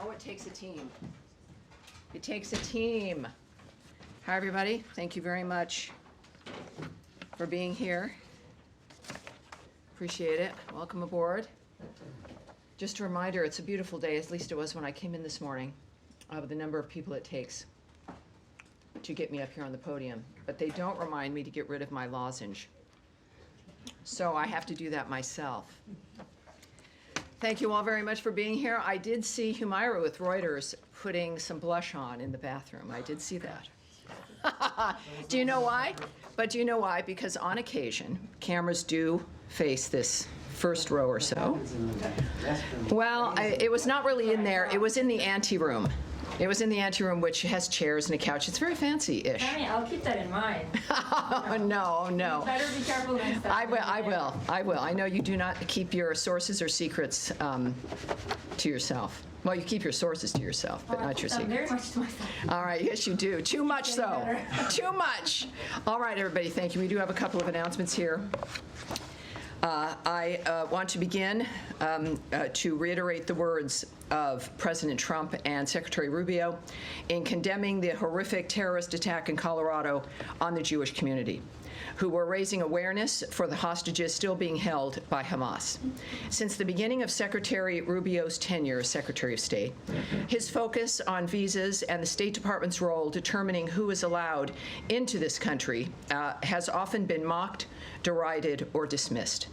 Oh, it takes a team. It takes a team. Hi, everybody. Thank you very much for being here. Appreciate it. Welcome aboard. Just a reminder, it's a beautiful day, at least it was when I came in this morning, with the number of people it takes to get me up here on the podium. But they don't remind me to get rid of my lozenge. So I have to do that myself. Thank you all very much for being here. I did see Humaira with Reuters putting some blush on in the bathroom. I did see that. Do you know why? But do you know why? Because on occasion, cameras do face this first row or so. Well, it was not really in there. It was in the anteroom. It was in the anteroom, which has chairs and a couch. It's very fancy-ish. Tammy, I'll keep that in mind. Oh, no. You better be careful next time. I will. I know you do not keep your sources or secrets to yourself. Well, you keep your sources to yourself, but not your secrets. Very much to myself. All right, yes, you do. Too much, so. Too much. All right, everybody, thank you. We do have a couple of announcements here. I want to begin to reiterate the words of President Trump and Secretary Rubio in condemning the horrific terrorist attack in Colorado on the Jewish community, who were raising awareness for the hostages still being held by Hamas. Since the beginning of Secretary Rubio's tenure as Secretary of State, his focus on visas and the State Department's role determining who is allowed into this country has often been mocked, derided, or dismissed.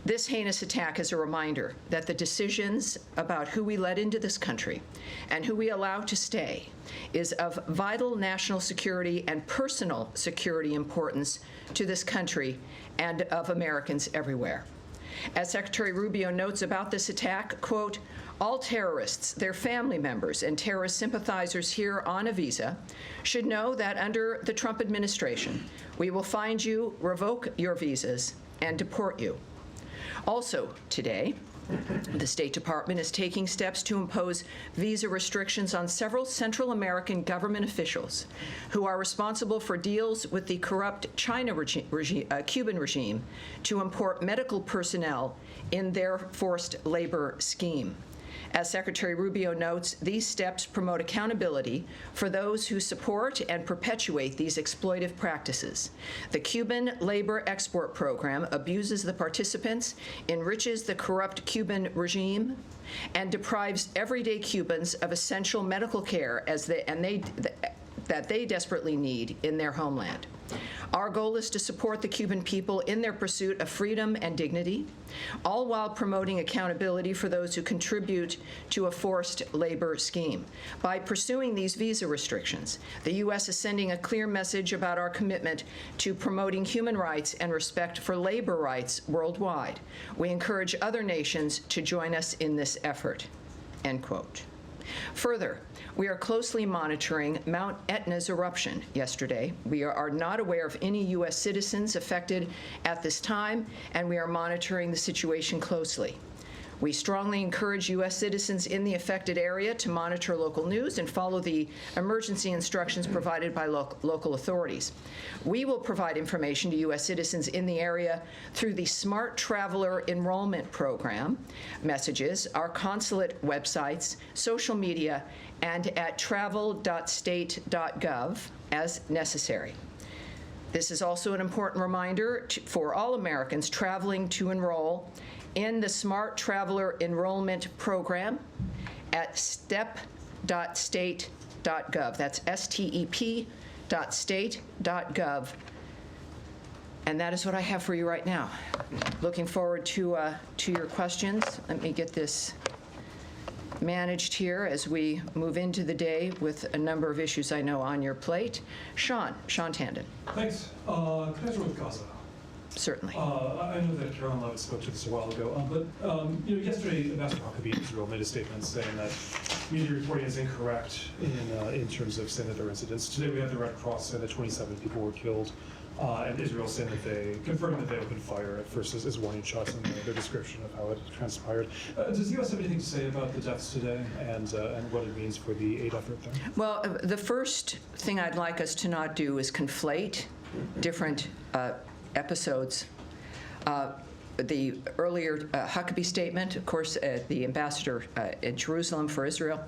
This heinous attack is a reminder that the decisions about who we let into this country and who we allow to stay is of vital national security and personal security importance to this country and of Americans everywhere. As Secretary Rubio notes about this attack, quote, all terrorists, their family members, and terrorist sympathizers here on a visa should know that under the Trump administration, we will find you, revoke your visas, and deport you. Also today, the State Department is taking steps to impose visa restrictions on several Central American government officials who are responsible for deals with the corrupt Cuban regime to import medical personnel in their forced labor scheme. As Secretary Rubio notes, these steps promote accountability for those who support and perpetuate these exploitive practices. The Cuban labor export program abuses the participants, enriches the corrupt Cuban regime, and deprives everyday Cubans of essential medical care that they desperately need in their homeland. Our goal is to support the Cuban people in their pursuit of freedom and dignity, all while promoting accountability for those who contribute to a forced labor scheme. By pursuing these visa restrictions, the U.S. is sending a clear message about our commitment to promoting human rights and respect for labor rights worldwide. We encourage other nations to join us in this effort, end quote. Further, we are closely monitoring Mount Etna's eruption yesterday. We are not aware of any U.S. citizens affected at this time, and we are monitoring the situation closely. We strongly encourage U.S. citizens in the affected area to monitor local news and follow the emergency instructions provided by local authorities. We will provide information to U.S. citizens in the area through the Smart Traveler Enrollment Program messages, our consulate websites, social media, and at travel.state.gov as necessary. This is also an important reminder for all Americans traveling to enroll in the Smart Traveler Enrollment Program at step.state.gov. That's step.state.gov. And that is what I have for you right now. Looking forward to your questions. Let me get this managed here as we move into the day with a number of issues I know on your plate. Sean Tandon. Thanks. Can I start with Gaza? Certainly. I know that Carolyn Levitt spoke to this a while ago, but yesterday Ambassador Huckabee in Israel made a statement saying that media reporting is incorrect in terms of senator incidents. Today we have the Red Cross saying that 27 people were killed, and Israel saying that they confirmed that they opened fire at first as warning shots in their description of how it transpired. Does the U.S. have anything to say about the deaths today and what it means for the aid effort there? Well, the first thing I'd like us to not do is conflate different episodes. the earlier Huckabee statement, of course, the ambassador in Jerusalem for Israel.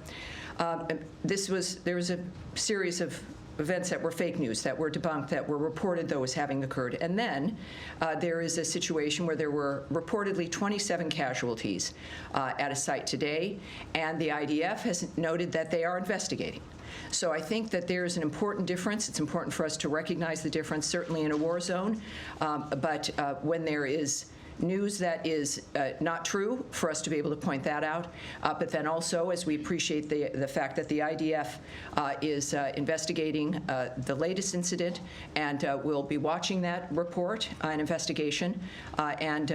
There was a series of events that were fake news, that were debunked, that were reported, though, as having occurred. And then there is a situation where there were reportedly 27 casualties at a site today, and the IDF has noted that they are investigating. So I think that there is an important difference. It's important for us to recognize the difference, certainly in a war zone, but when there is news that is not true, for us to be able to point that out. But then also, as we appreciate the fact that the IDF is investigating the latest incident, and we'll be watching that report and investigation and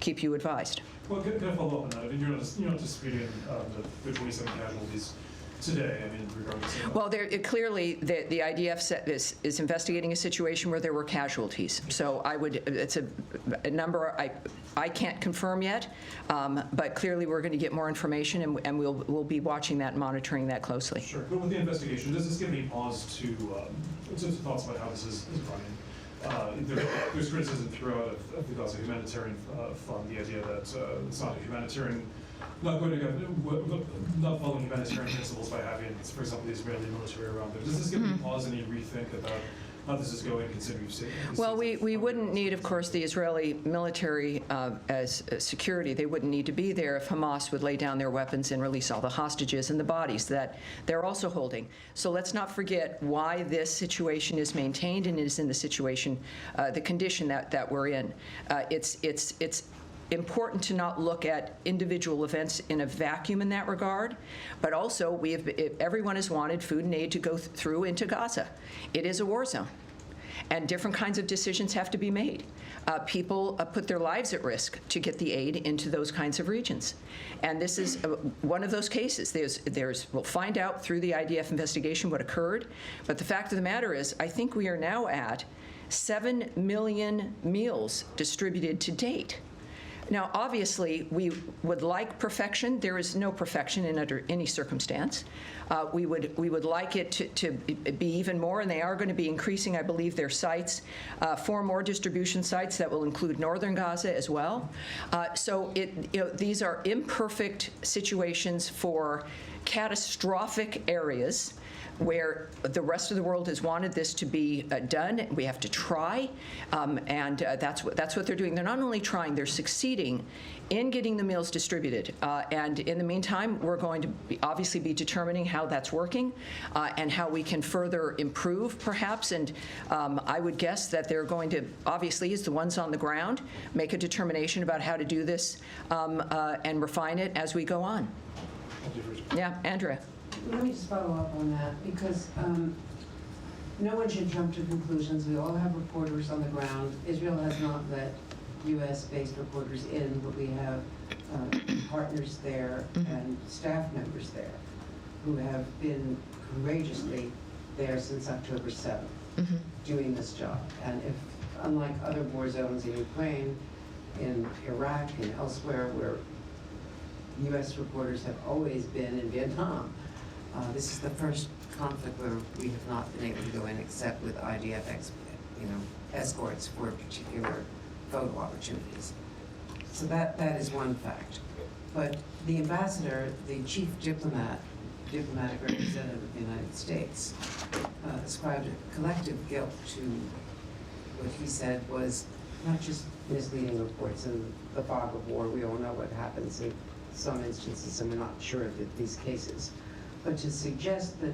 keep you advised. Well, can I follow up on that? I mean, you're not disputing the 27 casualties today, I mean, regarding some. Well, clearly, the IDF is investigating a situation where there were casualties. So it's a number I can't confirm yet, but clearly we're going to get more information, and we'll be watching that and monitoring that closely. Sure, but with the investigation, does this give any pause to thoughts about how this is running? There's criticism throughout of the Gaza Humanitarian Fund, the idea that it's not a humanitarian, not following humanitarian principles by having, for example, the Israeli military around there. Does this give any pause, any rethink about how this is going, considering you've seen? Well, we wouldn't need, of course, the Israeli military as security. They wouldn't need to be there if Hamas would lay down their weapons and release all the hostages and the bodies that they're also holding. So let's not forget why this situation is maintained and is in the situation, the condition that we're in. It's important to not look at individual events in a vacuum in that regard, but also everyone has wanted food and aid to go through into Gaza. It is a war zone, and different kinds of decisions have to be made. People put their lives at risk to get the aid into those kinds of regions, and this is one of those cases. We'll find out through the IDF investigation what occurred, but the fact of the matter is, I think we are now at 7 million meals distributed to date. Now, obviously, we would like perfection. There is no perfection under any circumstance. We would like it to be even more, and they are going to be increasing, I believe, their sites, 4 more distribution sites that will include northern Gaza as well. So these are imperfect situations for catastrophic areas where the rest of the world has wanted this to be done. We have to try, and that's what they're doing. They're not only trying, they're succeeding in getting the meals distributed. And in the meantime, we're going to obviously be determining how that's working and how we can further improve, perhaps. And I would guess that they're going to, obviously, as the ones on the ground, make a determination about how to do this and refine it as we go on. Yeah, Andrea. Let me just follow up on that, because no one should jump to conclusions. We all have reporters on the ground. Israel has not let U.S.-based reporters in, but we have partners there and staff members there who have been courageously there since October 7th, doing this job. And if, unlike other war zones in Ukraine, in Iraq, and elsewhere, where U.S. reporters have always been in Vietnam, this is the first conflict where we have not been able to go in except with IDF escorts for particular photo opportunities. So that is one fact. But the ambassador, the chief diplomatic representative of the United States, ascribed a collective guilt to what he said was not just misleading reports in the fog of war. We all know what happens in some instances, and we're not sure of these cases. But to suggest that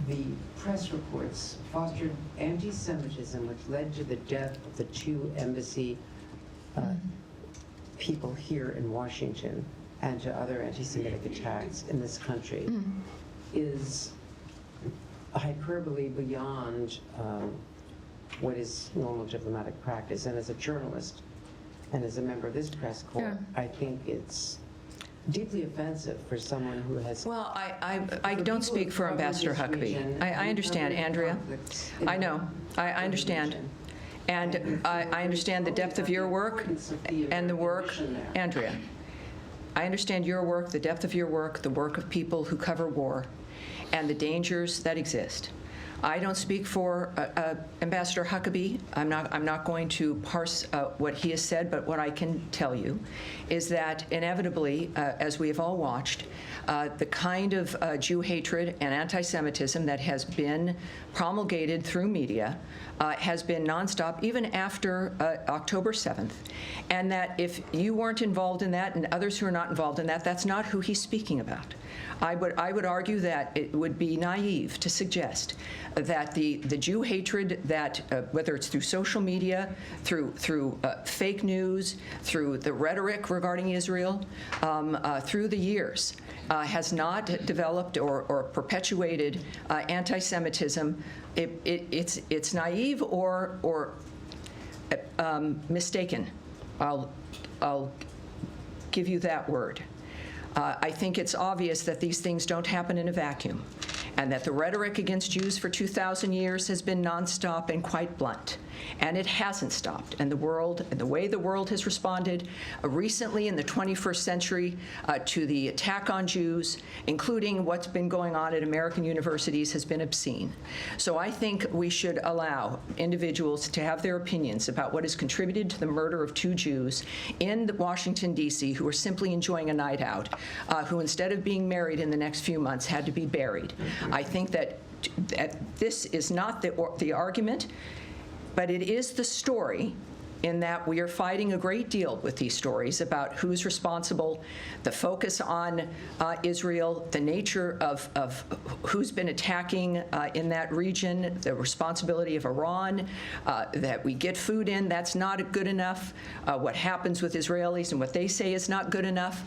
the press reports fostered anti-Semitism, which led to the death of the 2 embassy people here in Washington and to other anti-Semitic attacks in this country, is hyperbole beyond what is normal diplomatic practice. And as a journalist and as a member of this press corps, I think it's deeply offensive for someone who has... Well, I don't speak for Ambassador Huckabee. I understand, Andrea. I know. I understand. And I understand the depth of your work and the work, Andrea. I understand your work, the depth of your work, the work of people who cover war, and the dangers that exist. I don't speak for Ambassador Huckabee. I'm not going to parse what he has said, but what I can tell you is that inevitably, as we have all watched, the kind of Jew hatred and anti-Semitism that has been promulgated through media has been nonstop, even after October 7th, and that if you weren't involved in that and others who are not involved in that, that's not who he's speaking about. I would argue that it would be naive to suggest that the Jew hatred that, whether it's through social media, through fake news, through the rhetoric regarding Israel, through the years, has not developed or perpetuated anti-Semitism. It's naive or mistaken. I'll give you that word. I think it's obvious that these things don't happen in a vacuum, and that the rhetoric against Jews for 2,000 years has been nonstop and quite blunt. And it hasn't stopped. And the way the world has responded recently in the 21st century to the attack on Jews, including what's been going on at American universities, has been obscene. So I think we should allow individuals to have their opinions about what has contributed to the murder of 2 Jews in Washington, D.C., who are simply enjoying a night out, who instead of being married in the next few months had to be buried. I think that this is not the argument, but it is the story, in that we are fighting a great deal with these stories about who's responsible, the focus on Israel, the nature of who's been attacking in that region, the responsibility of Iran, that we get food in, that's not good enough. What happens with Israelis and what they say is not good enough.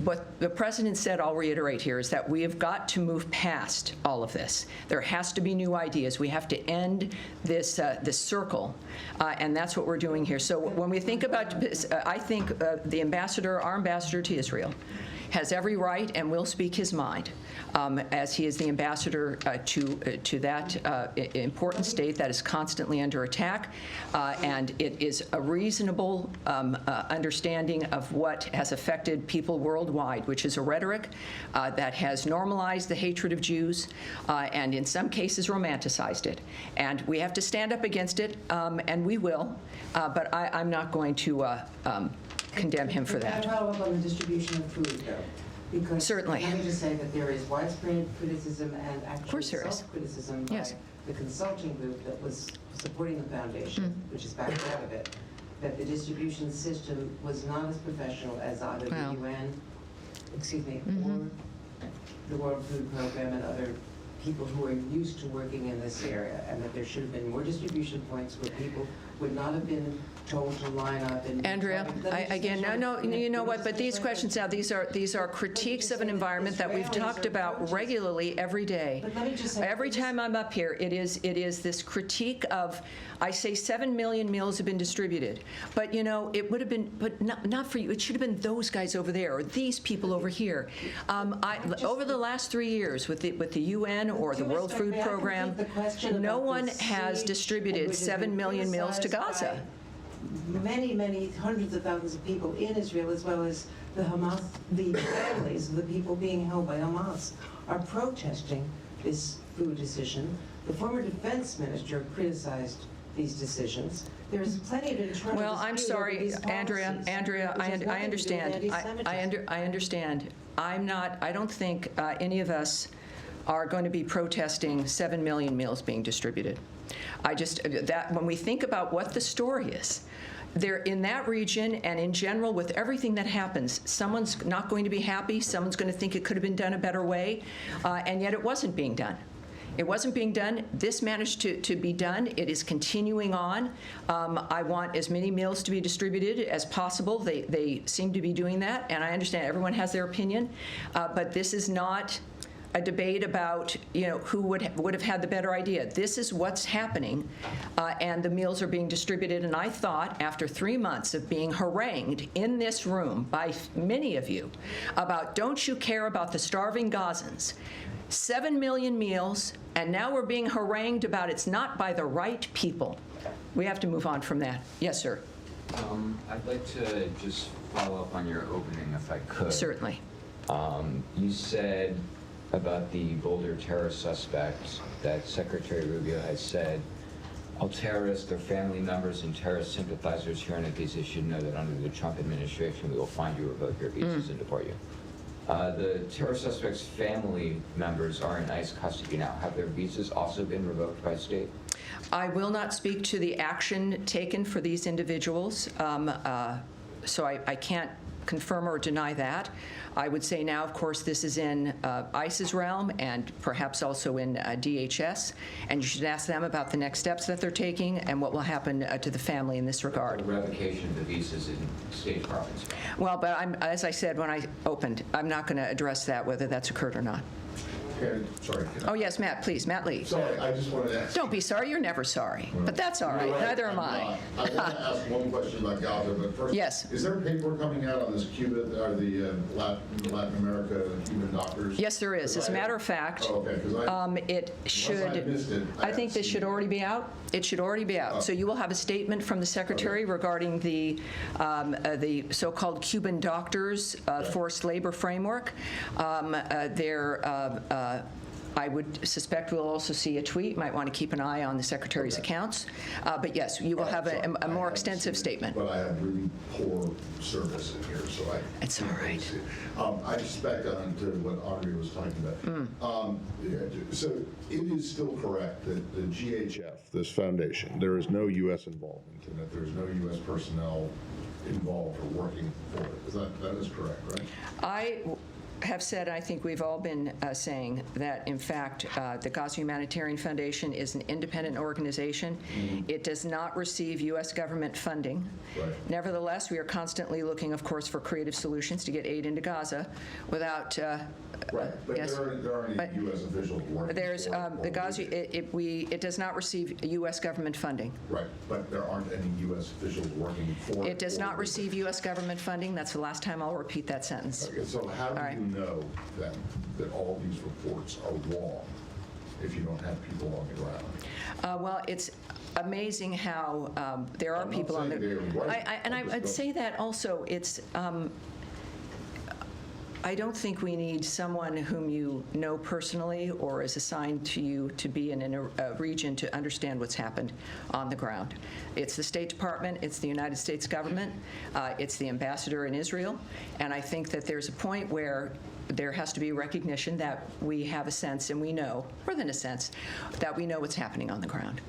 What the president said, I'll reiterate here, is that we have got to move past all of this. There has to be new ideas. We have to end this circle, and that's what we're doing here. So when we think about, I think our ambassador to Israel, has every right and will speak his mind, as he is the ambassador to that important state that is constantly under attack, and it is a reasonable understanding of what has affected people worldwide, which is a rhetoric that has normalized the hatred of Jews and in some cases romanticized it. And we have to stand up against it, and we will, but I'm not going to condemn him for that. Can I follow up on the distribution of food, though? Because Certainly. Let me just say that there is widespread criticism and actually course there is. self-criticism by Yes. the consulting group that was supporting the foundation, which is backed out of it, that the distribution system was not as professional as either Well. the UN, or the World Food Program and other people who are used to working in this area, and that there should have been more distribution points where people would not have been told to line up. And Andrea, you know what? But these questions now, these are critiques of an environment that we've talked about regularly every day. But let me just say, Every time I'm up here, it is this critique of, I say 7 million meals have been distributed, but you know, it would have been, but not for you. It should have been those guys over there or these people over here. Over the last 3 years with the UN or the World Food Program, no one has distributed 7 million meals to Gaza. Many hundreds of thousands of people in Israel, as well as the Hamas, the families of the people being held by Hamas, are protesting this food decision. The former defense minister criticized these decisions. There is plenty of internal Well, I'm dispute over sorry, these Andrea, policies, I understand. I understand. I don't think any of us are going to be protesting 7 million meals being distributed. When we think about what the story is, there in that region and in general with everything that happens, someone's not going to be happy, someone's going to think it could have been done a better way, and yet it wasn't being done. It wasn't being done. This managed to be done. It is continuing on. I want as many meals to be distributed as possible. They seem to be doing that, and I understand everyone has their opinion, but this is not a debate about, who would have had the better idea. This is what's happening, and the meals are being distributed. And I thought, after 3 months of being harangued in this room by many of you about, don't you care about the starving Gazans? 7 million meals, and now we're being harangued about it's not by the right people. We have to move on from that. Yes, sir. I'd like to just follow up on your opening, if I could. Certainly. You said about the Boulder terrorist suspects that Secretary Rubio has said, all terrorists, their family members, and terrorist sympathizers here on a visa should know that under the Trump administration, we will find you, revoke your visas, and deport you. The terrorist suspects' family members are in ICE custody now. Have their visas also been revoked by state? I will not speak to the action taken for these individuals, so I can't confirm or deny that. I would say now, of course, this is in ICE's realm and perhaps also in DHS, and you should ask them about the next steps that they're taking and what will happen to the family in this regard. The revocation of the visas in State Departments. Well, but as I said when I opened, I'm not going to address that, whether that's occurred or not. Karen, sorry. Oh, yes, Matt, please, Matt Lee. Sorry, I just wanted to ask. Don't be sorry, you're never sorry, but that's all right, You're neither am I'm I. not. I want to ask one question about Gaza, but first. Yes. Is there paper coming out on this Cuba, or the Latin America Cuban doctors? Yes, there is. As a matter of fact, Oh, okay, because it should, missed it, I think this should already be out. It should already be out. So you will have a statement from the Secretary regarding the so-called Cuban doctors forced labor framework. I would suspect we'll also see a tweet. You might want to keep an eye on the Secretary's accounts. But yes, you will have a more extensive statement. But I have really poor service in here, so I. It's all right. See it. I just back on to what Audrey was talking about. So it is still correct that the GHF, this foundation, there is no U.S. involvement in it. There's no U.S. personnel involved or working for it. That is correct, right? I have said, I think we've all been saying that, in fact, the Gaza Humanitarian Foundation is an independent organization. It does not receive U.S. government funding. Right. Nevertheless, we are constantly looking, of course, for creative solutions to get aid into Gaza without. Right, but yes. there aren't any U.S. officials working There's for it. the Gaza. It does not receive U.S. government funding. Right, but there aren't any U.S. officials working for it. It does not receive U.S. government funding. That's the last time I'll repeat that sentence. Okay, so how do All right. you know then that all these reports are wrong if you don't have people on the ground? Well, it's amazing how there are I'm not people on saying the. they're right. And I just I'd don't- say that also. It's. I don't think we need someone whom you know personally or is assigned to you to be in a region to understand what's happened on the ground. It's the State Department, it's the United States government, it's the ambassador in Israel, and I think that there's a point where there has to be recognition that we have a sense, and we know, more than a sense, that we know what's happening on the ground.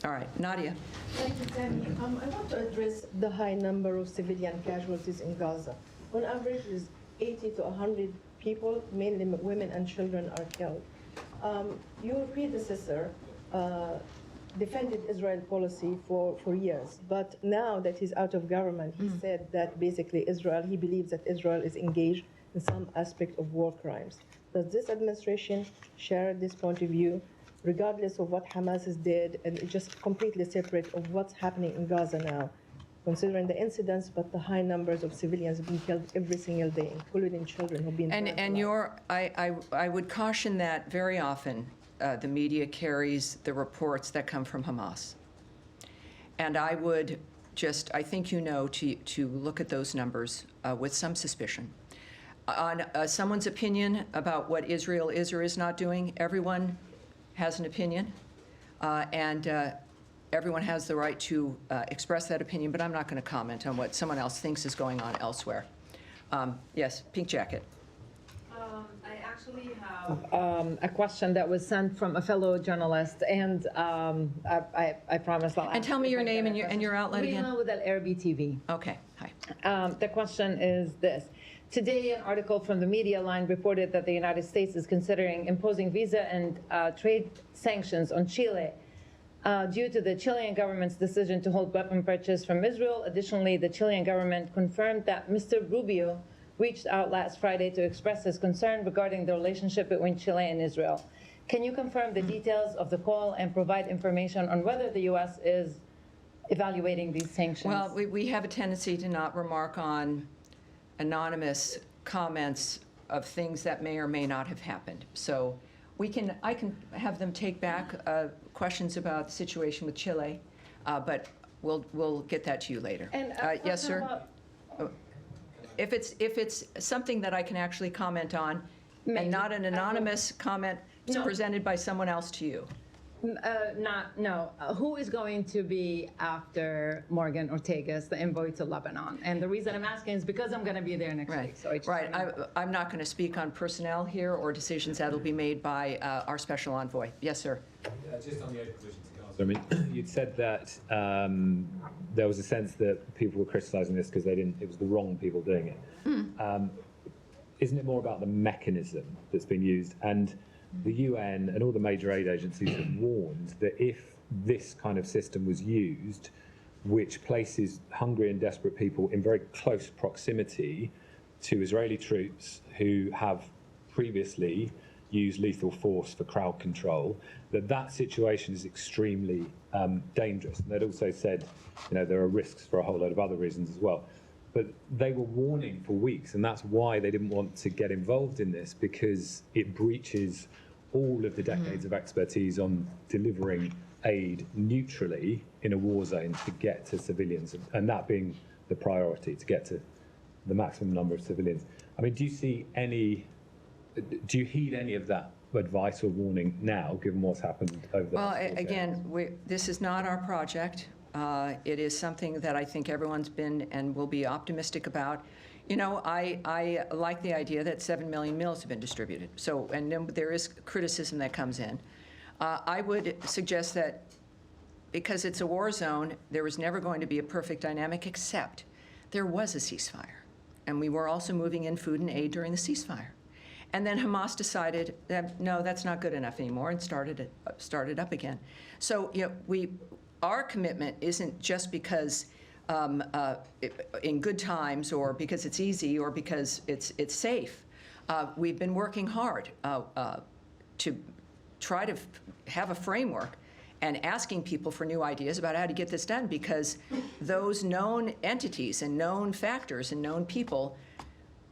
All right, Nadia. Thank you, Tammy. I want to address the high number of civilian casualties in Gaza. On average, is 80 to 100 people, mainly women and children, are killed. Your predecessor defended Israel policy for years, but now that he's out of government, he said that basically he believes that Israel is engaged in some aspect of war crimes. Does this administration share this point of view, regardless of what Hamas has did, and it's just completely separate of what's happening in Gaza now, considering the incidents, but the high numbers of civilians being killed every single day, including children who've been burned alive? I would caution that very often the media carries the reports that come from Hamas. And I would I think to look at those numbers with some suspicion. On someone's opinion about what Israel is or is not doing, everyone has an opinion, and everyone has the right to express that opinion, but I'm not going to comment on what someone else thinks is going on elsewhere. Yes, pink jacket. I actually have a question that was sent from a fellow journalist, and I promise I'll And ask tell me if your I name get and a your question. outlet again. Rima with Al Arabi TV. Okay, hi. The question is this. Today, an article from the media line reported that the United States is considering imposing visa and trade sanctions on Chile due to the Chilean government's decision to hold weapon purchase from Israel. Additionally, the Chilean government confirmed that Mr. Rubio reached out last Friday to express his concern regarding the relationship between Chile and Israel. Can you confirm the details of the call and provide information on whether the U.S. is evaluating these sanctions? Well, we have a tendency to not remark on anonymous comments of things that may or may not have happened. So I can have them take back questions about the situation with Chile, but we'll get that to you later. And yes, sir. If it's something that I can actually comment on, and not an anonymous comment No. presented by someone else to you. Who is going to be after Morgan Ortega's the envoy to Lebanon? And the reason I'm asking is because I'm going to be there next week. So I just Right. I'm not going to speak on personnel here or decisions that will be made by our special envoy. Yes, sir. Just on the aid provision to Gaza, I mean, you'd said that there was a sense that people were criticising this because it was the wrong people doing it. Isn't it more about the mechanism that's been used? And the UN and all the major aid agencies have warned that if this kind of system was used, which places hungry and desperate people in very close proximity to Israeli troops who have previously used lethal force for crowd control, that situation is extremely dangerous. And they'd also said, there are risks for a whole load of other reasons as well. But they were warning for weeks, and that's why they didn't want to get involved in this, because it breaches all of the decades of expertise on delivering aid neutrally in a war zone to get to civilians, and that being the priority, to get to the maximum number of civilians. I mean, do you heed any of that advice or warning now, given what's happened over the last 48 again, this is not our project. It is something that I think everyone's been and will be optimistic about. I like the idea that 7 million meals have been distributed. So, and then there is criticism that comes in. I would suggest that because it's a war zone, there was never going to be a perfect dynamic, except there was a ceasefire. And we were also moving in food and aid during the ceasefire. And then Hamas decided that, no, that's not good enough anymore, and started up again. So, our commitment isn't just because in good times or because it's easy or because it's safe. We've been working hard to try to have a framework and asking people for new ideas about how to get this done, because those known entities and known factors and known people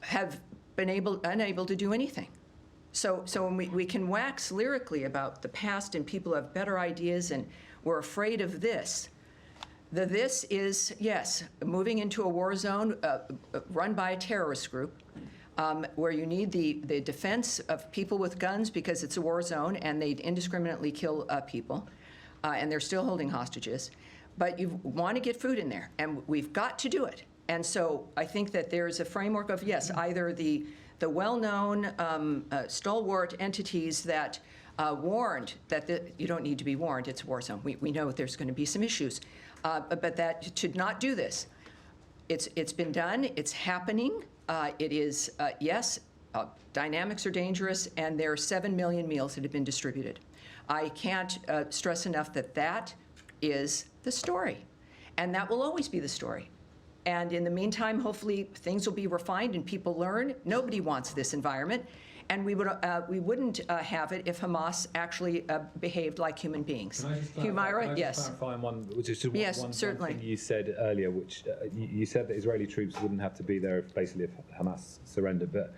have been unable to do anything. So when we can wax lyrically about the past and people have better ideas and we're afraid of this. This is, yes, moving into a war zone run by a terrorist group where you need the defense of people with guns because it's a war zone and they indiscriminately kill people and they're still holding hostages. But you want to get food in there, and we've got to do it. And so I think that there's a framework of, yes, either the well-known stalwart entities that warned that you don't need to be warned, it's a war zone. We know there's going to be some issues, but that should not do this. It's been done, it's happening. It is, yes, dynamics are dangerous, and there are 7 million meals that have been distributed. I can't stress enough that is the story, and that will always be the story. And in the meantime, hopefully things will be refined and people learn. Nobody wants this environment. And we wouldn't have it if Hamas actually behaved like human beings. Humaira, yes. Clarify on one, which is Yes, one certainly. thing you said earlier, which you said that Israeli troops wouldn't have to be there if Hamas surrendered. But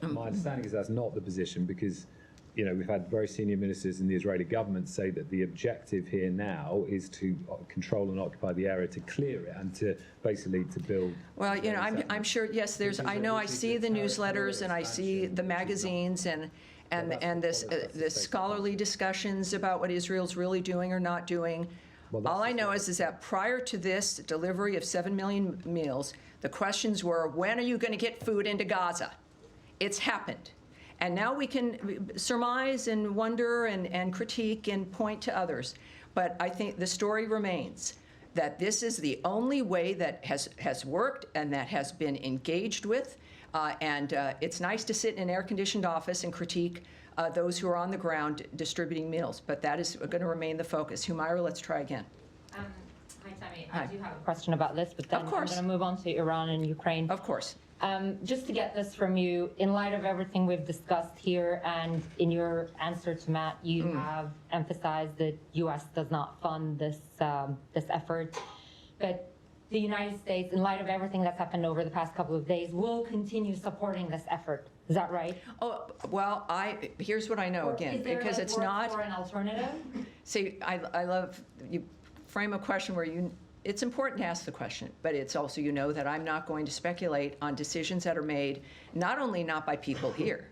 my understanding is that's not the position, because we've had very senior ministers in the Israeli government say that the objective here now is to control and occupy the area, to clear it, and to basically to build. Well, I'm sure, yes, I see the newsletters and I see the magazines and the scholarly discussions about what Israel's really doing or not doing. All I know is that prior to this delivery of 7 million meals, the questions were, when are you going to get food into Gaza? It's happened. And now we can surmise and wonder and critique and point to others. But I think the story remains that this is the only way that has worked and that has been engaged with. And it's nice to sit in an air-conditioned office and critique those who are on the ground distributing meals. But that is going to remain the focus. Humaira, let's try again. Hi, Tammy. I do have a question about this, but then I'm going to move on to Iran and Ukraine. Of course. Just to get this from you, in light of everything we've discussed here and in your answer to Matt, you have emphasized that U.S. does not fund this effort, but the United States, in light of everything that's happened over the past couple of days, will continue supporting this effort. Is that right? Oh, well, here's what I know, again, because it's not. Is there an alternative? See, I love you frame a question where it's important to ask the question, but it's also, that I'm not going to speculate on decisions that are made, not only not by people here,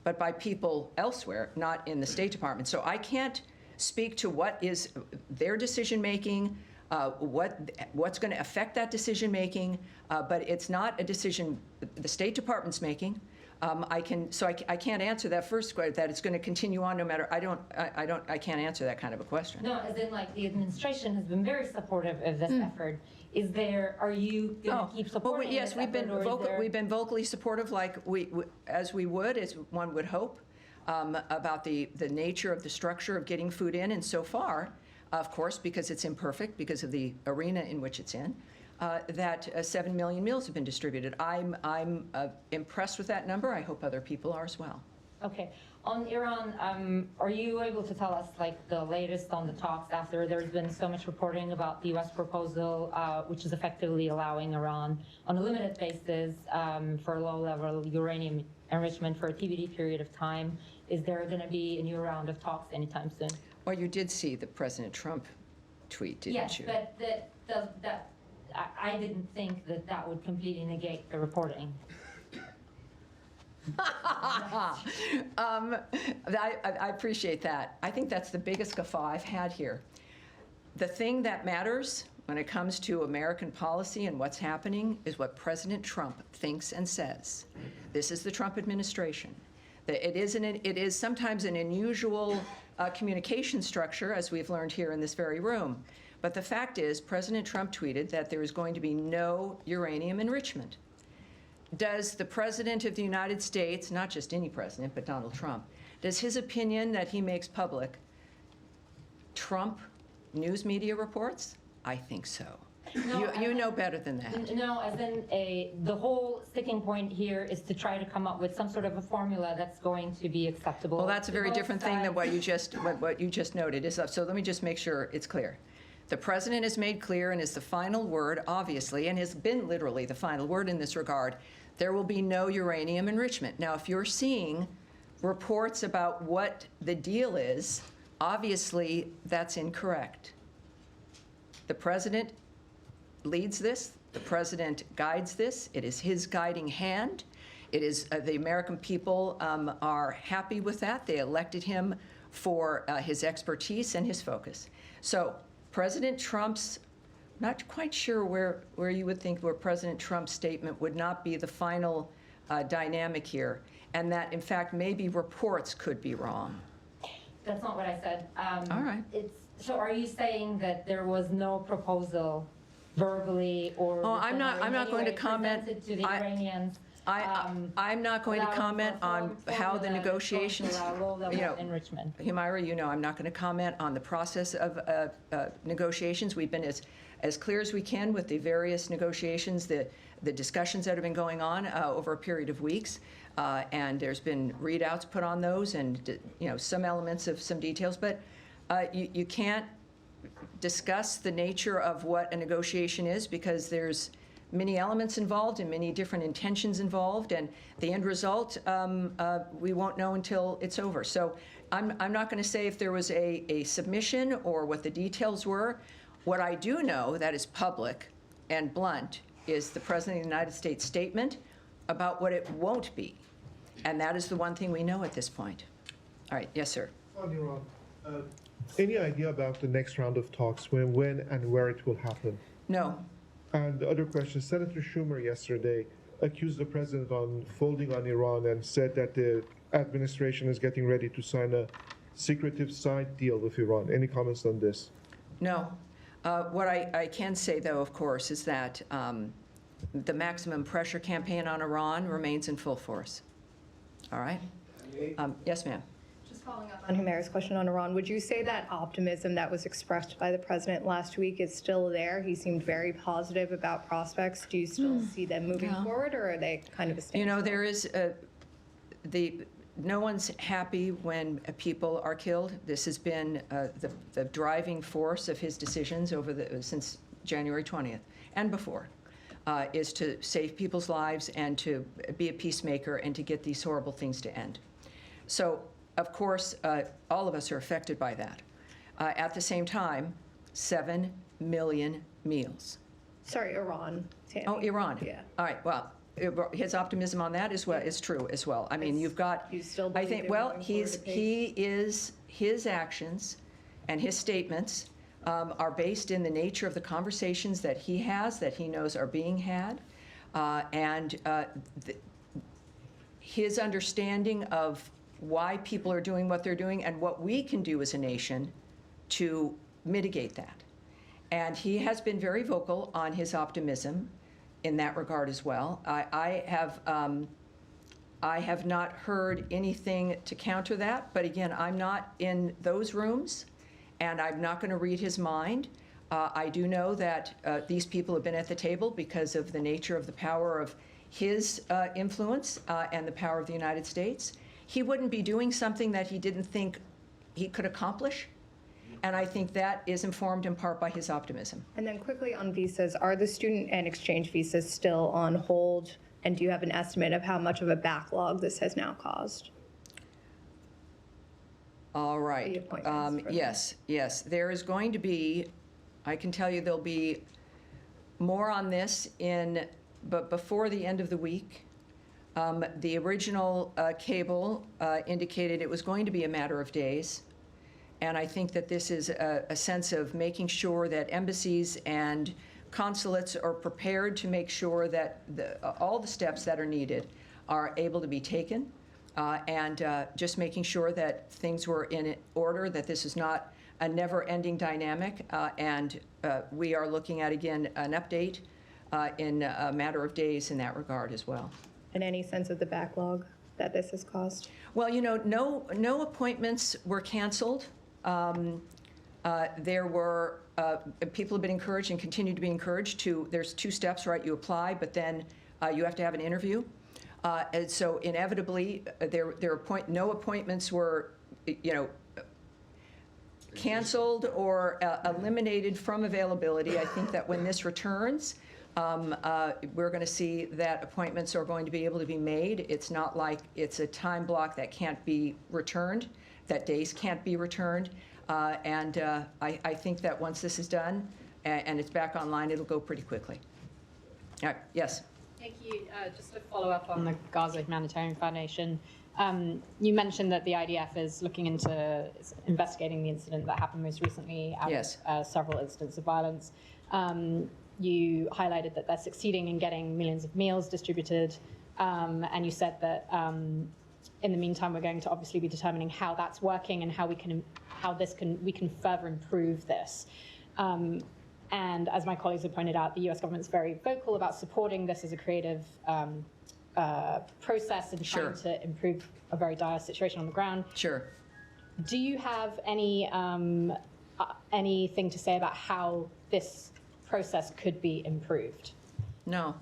but by people elsewhere, not in the State Department. So I can't speak to what is their decision-making, what's going to affect that decision-making, but it's not a decision the State Department's making. I can't answer that first question, that it's going to continue on no matter, I can't answer that kind of a question. No, as in like the administration has been very supportive of this effort. Are you going to keep supporting yes, this we've been effort, or is there- we've been vocally supportive, like as one would hope, about the nature of the structure of getting food in, and so far, of course, because it's imperfect, because of the arena in which it's in, that 7 million meals have been distributed. I'm impressed with that number. I hope other people are as well. Okay. On Iran, are you able to tell us like the latest on the talks after there's been so much reporting about the U.S. proposal, which is effectively allowing Iran on a limited basis for low-level uranium enrichment for a TBD period of time? Is there going to be a new round of talks anytime soon? Well, you did see the President Trump tweet, didn't Yes, you? but I didn't think that would completely negate the reporting. I appreciate that. I think that's the biggest guffaw I've had here. The thing that matters when it comes to American policy and what's happening is what President Trump thinks and says. This is the Trump administration. It is sometimes an unusual communication structure, as we've learned here in this very room. But the fact is, President Trump tweeted that there is going to be no uranium enrichment. Does the President of the United States, not just any president, but Donald Trump, does his opinion that he makes public trump news media reports? I think so. No, You know better than that. No, as in the whole sticking point here is to try to come up with some sort of a formula that's going to be acceptable. Well, that's a very to both different thing than sides. what you just noted. So let me just make sure it's clear. The President has made clear and is the final word, obviously, and has been literally the final word in this regard, there will be no uranium enrichment. Now, if you're seeing reports about what the deal is, obviously that's incorrect. The President leads this. The President guides this. It is his guiding hand. It is the American people are happy with that. They elected him for his expertise and his focus. So President Trump's, not quite sure where you would think where President Trump's statement would not be the final dynamic here, and that in fact maybe reports could be wrong. That's not what I said. All right. So are you saying that there was no proposal verbally or I'm not going to comment. presented to the Iranians? I'm not going to comment on how the negotiations, low-level enrichment. Humaira, you know, I'm not going to comment on the process of negotiations. We've been as clear as we can with the various negotiations, the discussions that have been going on over a period of weeks, and there's been readouts put on those, and some elements of some details, but you can't discuss the nature of what a negotiation is because there's many elements involved and many different intentions involved, and the end result we won't know until it's over. So I'm not going to say if there was a submission or what the details were. What I do know that is public and blunt is the President of the United States statement about what it won't be, and that is the one thing we know at this point. All right, yes, sir. On Iran, any idea about the next round of talks, when and where it will happen? No. And the other question, Senator Schumer yesterday accused the president on folding on Iran and said that the administration is getting ready to sign a secretive side deal with Iran. Any comments on this? No. What I can say, though, of course, is that the maximum pressure campaign on Iran remains in full force. All right? Yes, ma'am. Just following up on Humaira's question on Iran, would you say that optimism that was expressed by the president last week is still there? He seemed very positive about prospects. Do you still see them moving forward, or are they kind of a standstill? There is no one's happy when people are killed. This has been the driving force of his decisions since January 20th and before, is to save people's lives and to be a peacemaker and to get these horrible things to end. So, of course, all of us are affected by that. At the same time, 7 million meals. Sorry, Iran. Tammy. Oh, Iran. Yeah. All right, well, his optimism on that is true as well. I mean, you've got. You still I believe think, they're well, moving forward at pace? he is, his actions and his statements are based in the nature of the conversations that he has, that he knows are being had, and his understanding of why people are doing what they're doing and what we can do as a nation to mitigate that. And he has been very vocal on his optimism in that regard as well. I have not heard anything to counter that, but again, I'm not in those rooms, and I'm not going to read his mind. I do know that these people have been at the table because of the nature of the power of his influence and the power of the United States. He wouldn't be doing something that he didn't think he could accomplish, and I think that is informed in part by his optimism. And then quickly on visas, are the student and exchange visas still on hold? And do you have an estimate of how much of a backlog this has now caused? All right. The appointments for Yes. There is going to be, I can tell you there'll be more on this but before the end of the week. The original cable indicated it was going to be a matter of days. And I think that this is a sense of making sure that embassies and consulates are prepared to make sure that all the steps that are needed are able to be taken, and just making sure that things were in order, that this is not a never-ending dynamic, and we are looking at, again, an update in a matter of days in that regard as well. And any sense of the backlog that this has caused? Well, no appointments were canceled. There were, people have been encouraged and continue to be encouraged there's two steps, right? You apply, but then you have to have an interview. And so inevitably, no appointments were, canceled or eliminated from availability. I think that when this returns, we're going to see that appointments are going to be able to be made. It's not like it's a time block that can't be returned, that days can't be returned. And I think that once this is done and it's back online, it'll go pretty quickly. Yes? Thank you. Just to follow up on the Gaza Humanitarian Foundation, you mentioned that the IDF is looking into investigating the incident that happened most recently out Yes. of several incidents of violence. You highlighted that they're succeeding in getting millions of meals distributed, and you said that in the meantime, we're going to obviously be determining how that's working and how we can further improve this. And as my colleagues have pointed out, the U.S. government's very vocal about supporting this as a creative process and trying to improve a very dire situation on the ground. Sure. Do you have anything to say about how this process could be improved? No.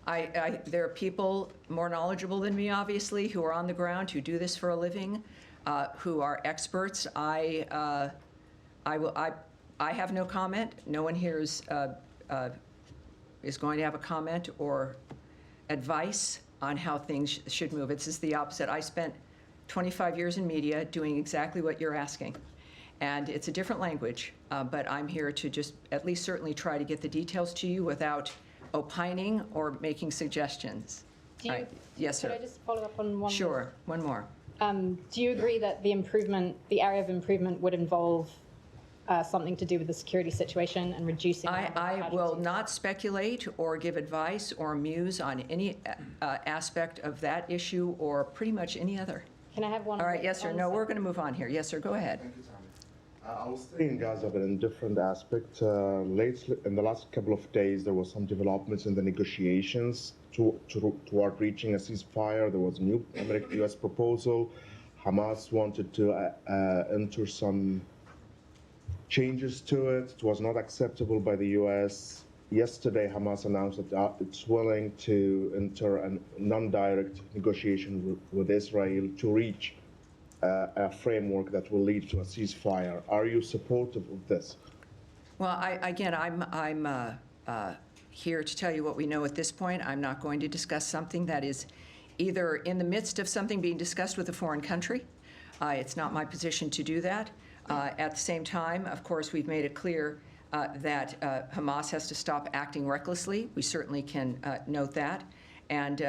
There are people more knowledgeable than me, obviously, who are on the ground, who do this for a living, who are experts. I have no comment. No one here is going to have a comment or advice on how things should move. It's just the opposite. I spent 25 years in media doing exactly what you're asking. And it's a different language, but I'm here to just at least certainly try to get the details to you without opining or making suggestions. Yes, sir. Could I just follow up on one? Sure, one more. Do you agree that the area of improvement would involve something to do with the security situation and reducing? I will not speculate or give advice or muse on any aspect of that issue or pretty much any other. Can I have one? All right, yes, sir. No, we're going to move on here. Yes, sir, go ahead. Thank you, Tommy. I was staying in Gaza, but in different aspects. Lately, in the last couple of days, there was some developments in the negotiations toward reaching a ceasefire. There was a new U.S. proposal. Hamas wanted to enter some changes to it. It was not acceptable by the U.S. Yesterday, Hamas announced that it's willing to enter a non-direct negotiation with Israel to reach a framework that will lead to a ceasefire. Are you supportive of this? Well, I'm here to tell you what we know at this point. I'm not going to discuss something that is either in the midst of something being discussed with a foreign country. It's not my position to do that. At the same time, of course, we've made it clear that Hamas has to stop acting recklessly. We certainly can note that. And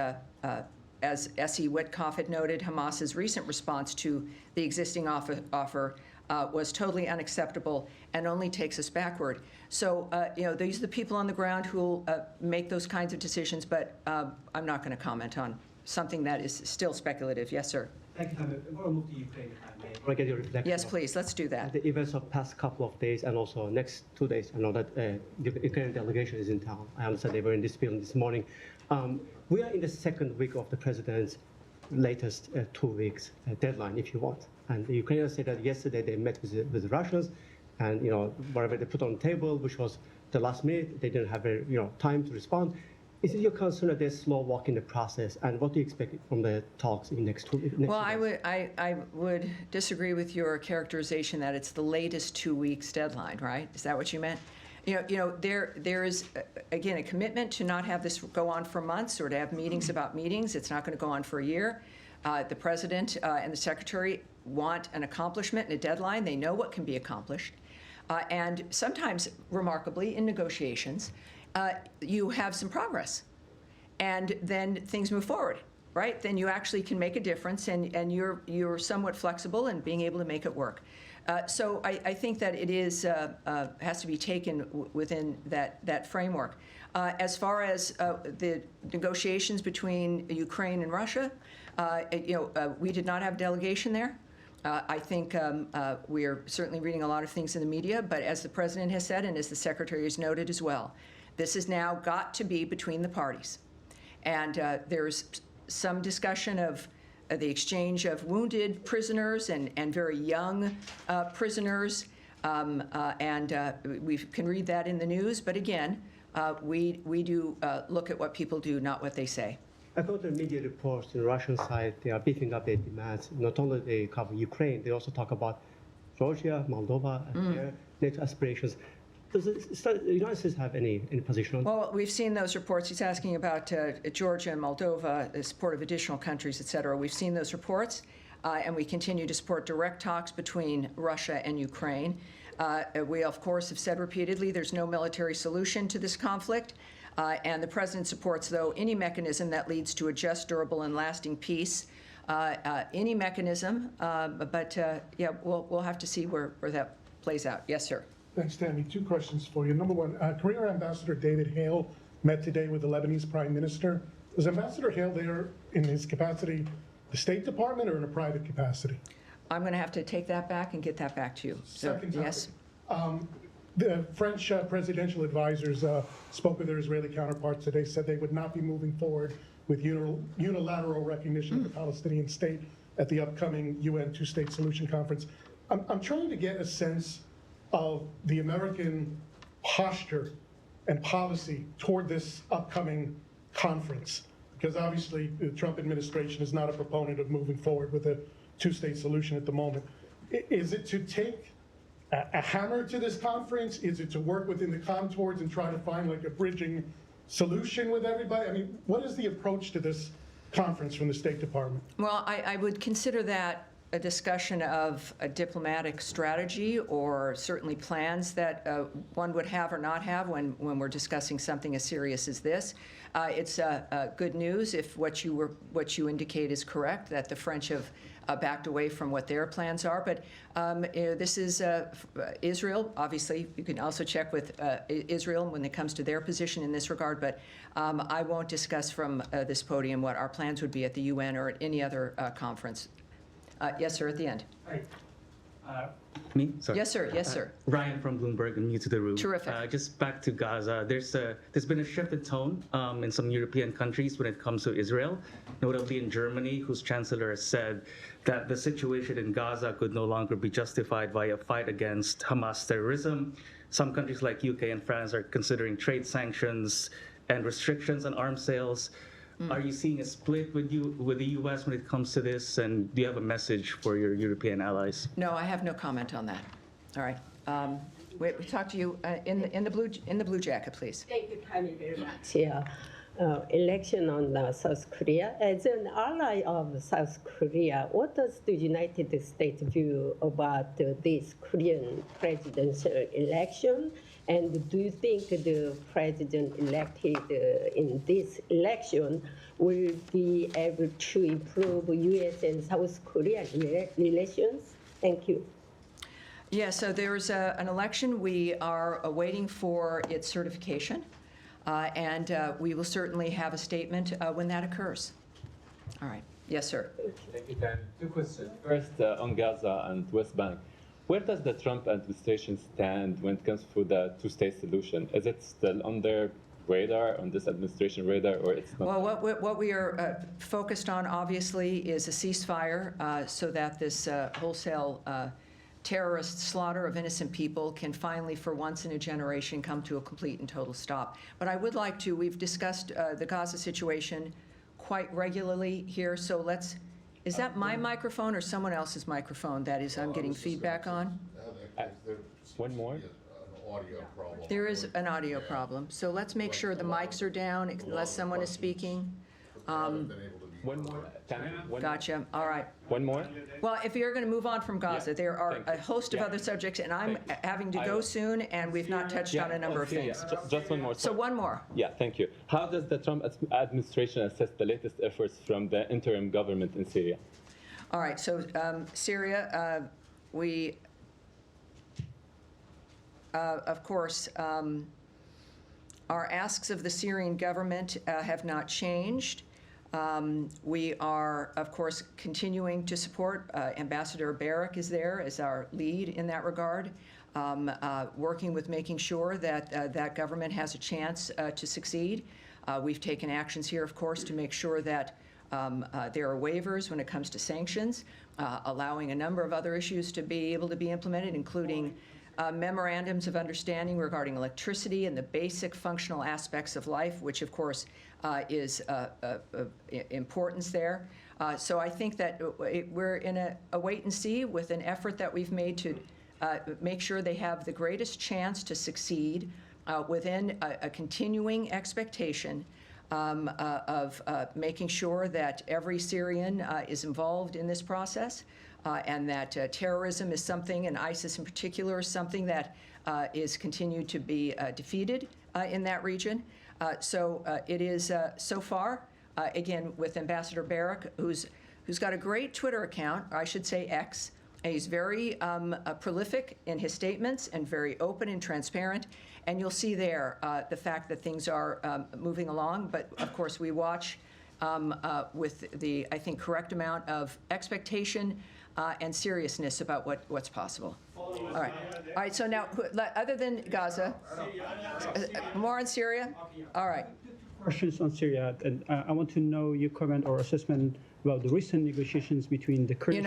as S.E. Witkoff had noted, Hamas's recent response to the existing offer was totally unacceptable and only takes us backward. So, these are the people on the ground who will make those kinds of decisions, but I'm not going to comment on something that is still speculative. Yes, sir. Thank you, Tammy. I'm going to move to Ukraine, if I may. I want to get your reflection. Yes, please, let's do that. The events of past couple of days and also next 2 days. I know that the Ukrainian delegation is in town. I understand they were in this building this morning. We are in the second week of the president's latest 2 weeks deadline, if you want. And the Ukrainians said that yesterday they met with the Russians, and whatever they put on the table, which was the last minute, they didn't have time to respond. Is it your concern that there's slow walk in the process, and what do you expect from the talks in next 2 weeks? Well, I would disagree with your characterization that it's the latest 2 weeks deadline, right? Is that what you meant? There is, again, a commitment to not have this go on for months or to have meetings about meetings. It's not going to go on for a year. The president and the secretary want an accomplishment and a deadline. They know what can be accomplished. And sometimes, remarkably, in negotiations, you have some progress. And then things move forward, right? Then you actually can make a difference, and you're somewhat flexible in being able to make it work. So I think that it is has to be taken within that framework. As far as the negotiations between Ukraine and Russia, we did not have a delegation there. I think we are certainly reading a lot of things in the media, but as the president has said, and as the secretary has noted as well, this has now got to be between the parties. And there's some discussion of the exchange of wounded prisoners and very young prisoners, and we can read that in the news. But again, we do look at what people do, not what they say. According to media reports, the Russian side, they are beefing up their demands. Not only they cover Ukraine, they also talk about Georgia, Moldova, and their NATO aspirations. Does the United States have any position on that? Well, we've seen those reports. He's asking about Georgia and Moldova, the support of additional countries, et cetera. We've seen those reports, and we continue to support direct talks between Russia and Ukraine. We, of course, have said repeatedly there's no military solution to this conflict, and the president supports, though, any mechanism that leads to a just, durable, and lasting peace. Any mechanism, but we'll have to see where that plays out. Yes, sir. Thanks, Tammy. 2 questions for you. Number one, Career Ambassador David Hale met today with the Lebanese Prime Minister. Was Ambassador Hale there in his capacity, the State Department, or in a private capacity? I'm going to have to take that back and get that back to you. So, Second topic. Yes. The French presidential advisors spoke with their Israeli counterparts today, said they would not be moving forward with unilateral recognition of the Palestinian state at the upcoming UN two-state solution conference. I'm trying to get a sense of the American posture and policy toward this upcoming conference, because obviously the Trump administration is not a proponent of moving forward with a two-state solution at the moment. Is it to take a hammer to this conference? Is it to work within the contours and try to find like a bridging solution with everybody? I mean, what is the approach to this conference from the State Department? Well, I would consider that a discussion of a diplomatic strategy, or certainly plans that one would have or not have when we're discussing something as serious as this. It's good news if what you indicate is correct, that the French have backed away from what their plans are. But this is Israel. Obviously, you can also check with Israel when it comes to their position in this regard. But I won't discuss from this podium what our plans would be at the UN or at any other conference. Yes, sir, at the end. Hi. Me? Sorry. Yes, sir. Yes, sir. Ryan from Bloomberg, and new to the room. Terrific. Just back to Gaza. There's been a shift in tone in some European countries when it comes to Israel, notably in Germany, whose chancellor has said that the situation in Gaza could no longer be justified by a fight against Hamas terrorism. Some countries like UK and France are considering trade sanctions and restrictions on arms sales. Are you seeing a split with the U.S. when it comes to this, and do you have a message for your European allies? No, I have no comment on that. All right. We talk to you in the blue jacket, please. Thank you, Tammy, very much. Yeah. Election on South Korea. As an ally of South Korea, what does the United States view about this Korean presidential election? And do you think the president elected in this election will be able to improve U.S. and South Korea relations? Thank you. Yeah, so there's an election. We are waiting for its certification, and we will certainly have a statement when that occurs. All right. Yes, sir. Thank you, Dan. Two questions. First, on Gaza and West Bank. Where does the Trump administration stand when it comes to the two-state solution? Is it still on their radar, on this administration radar, or it's not? Well, what we are focused on, obviously, is a ceasefire so that this wholesale terrorist slaughter of innocent people can finally, for once in a generation, come to a complete and total stop. But I would like to, we've discussed the Gaza situation quite regularly here, so let's, is that my microphone or someone else's microphone that is I'm getting feedback on? One more? There is an audio problem, so let's make sure the mics are down unless someone is speaking. One more. Gotcha. All right. One more? Well, if you're going to move on from Gaza, there are a host of other subjects, and I'm having to go soon, and we've not touched on a number of things. Just one more. So one more. Yeah, thank you. How does the Trump administration assess the latest efforts from the interim government in Syria? All right, so Syria, we, of course, our asks of the Syrian government have not changed. We are, of course, continuing to support. Ambassador Barak is there as our lead in that regard, working with making sure that that government has a chance to succeed. We've taken actions here, of course, to make sure that there are waivers when it comes to sanctions, allowing a number of other issues to be able to be implemented, including memorandums of understanding regarding electricity and the basic functional aspects of life, which, of course, is importance there. So I think that we're in a wait and see with an effort that we've made to make sure they have the greatest chance to succeed within a continuing expectation of making sure that every Syrian is involved in this process, and that terrorism is something, and ISIS in particular, is something that is continued to be defeated in that region. So it is so far, again, with Ambassador Barak, who's got a great Twitter account, or I should say X. He's very prolific in his statements and very open and transparent. And you'll see there the fact that things are moving along. But of course, we watch with the, I think, correct amount of expectation and seriousness about what's possible. All right, so now, other than Gaza, more on Syria? All right. Questions on Syria, and I want to know your comment or assessment about the recent negotiations between the Kurdish.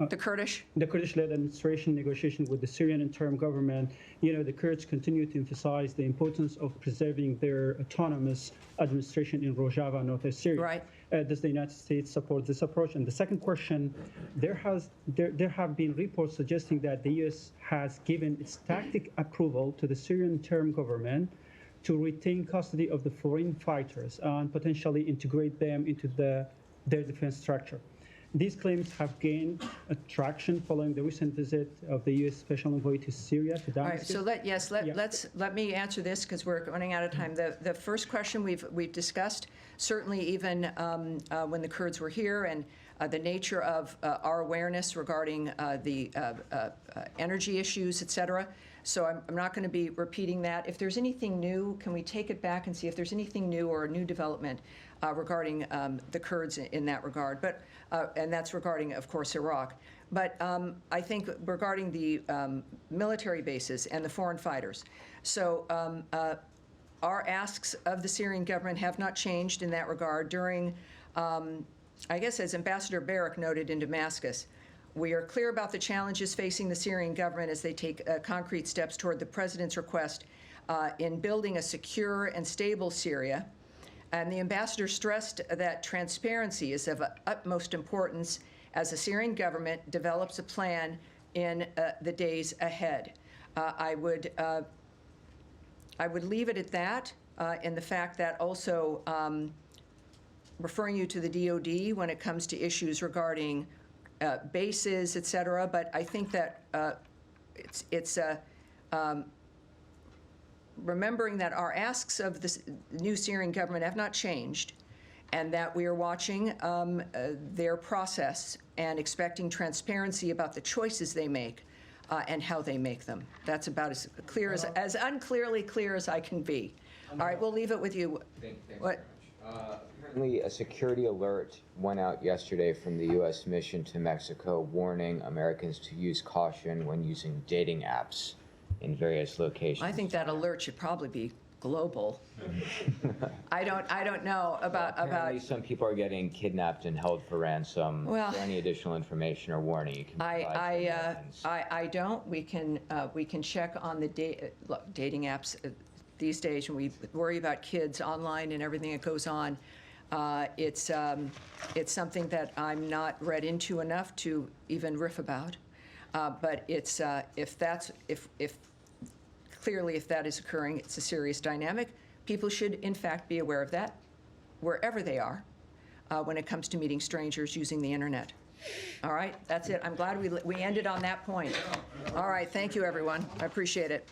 The Kurdish? The Kurdish-led administration negotiation with the Syrian interim government. The Kurds continue to emphasize the importance of preserving their autonomous administration in Rojava, northwest Syria. Right. Does the United States support this approach? And the second question, there have been reports suggesting that the U.S. has given its tacit approval to the Syrian interim government to retain custody of the foreign fighters and potentially integrate them into their defense structure. These claims have gained traction following the recent visit of the U.S. Special Envoy to Syria, to Damascus. All right, so let me answer this because we're running out of time. The first question we've discussed, certainly even when the Kurds were here, and the nature of our awareness regarding the energy issues, et cetera. So I'm not going to be repeating that. If there's anything new, can we take it back and see if there's anything new or a new development regarding the Kurds in that regard? But and that's regarding, of course, Iraq. But I think regarding the military bases and the foreign fighters. So our asks of the Syrian government have not changed in that regard. During, I guess, as Ambassador Barak noted in Damascus, we are clear about the challenges facing the Syrian government as they take concrete steps toward the president's request in building a secure and stable Syria. And the ambassador stressed that transparency is of utmost importance as the Syrian government develops a plan in the days ahead. I would leave it at that, in the fact that also referring you to the DoD when it comes to issues regarding bases, et cetera. But I think that it's remembering that our asks of the new Syrian government have not changed, and that we are watching their process and expecting transparency about the choices they make and how they make them. That's about as clear as unclearly clear as I can be. All right, we'll leave it with you. Thanks What? very much. Apparently, a security alert went out yesterday from the U.S. mission to Mexico, warning Americans to use caution when using dating apps in various locations. I think that alert should probably be global. I don't know about. Apparently, some people are getting kidnapped and held for ransom. Well, Is there any additional information or warning you can provide? I don't. We can check on the dating apps these days, when we worry about kids online and everything that goes on. It's something that I'm not read into enough to even riff about. But it's if clearly if that is occurring, it's a serious dynamic. People should in fact be aware of that wherever they are when it comes to meeting strangers using the internet. All right, that's it. I'm glad we ended on that point. All right, thank you everyone. I appreciate it.